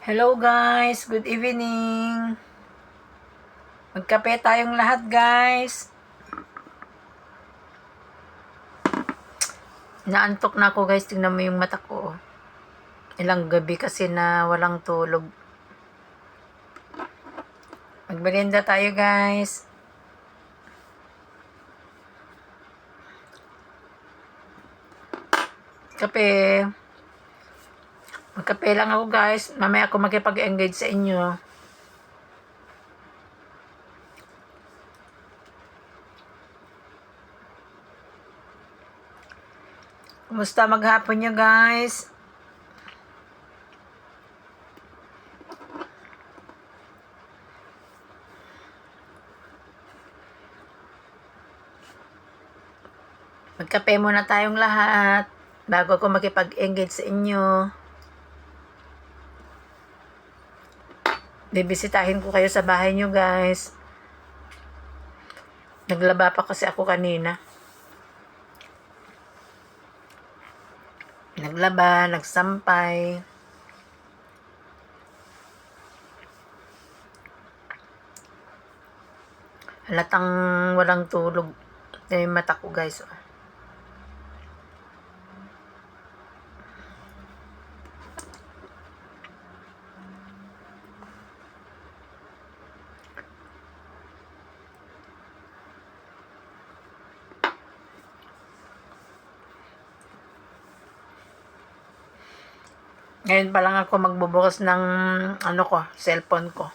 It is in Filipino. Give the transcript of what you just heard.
Hello guys, good evening. Magkape tayong lahat guys. Naantok na ako guys, tingnan mo yung mata ko. Ilang gabi kasi na walang tulog. Magmerienda tayo guys. Kape. Magkape lang ako guys. Mamaya ako makipag-engage sa inyo. Kumusta maghapon nyo guys? Magkape muna tayong lahat bago ako makipag-engage sa inyo. Bibisitahin ko kayo sa bahay nyo guys. Naglaba pa kasi ako kanina. Naglaba, nagsampay. Halatang walang tulog. Yung mata ko guys. Ngayon pa lang ako magbubukas ng cellphone ko.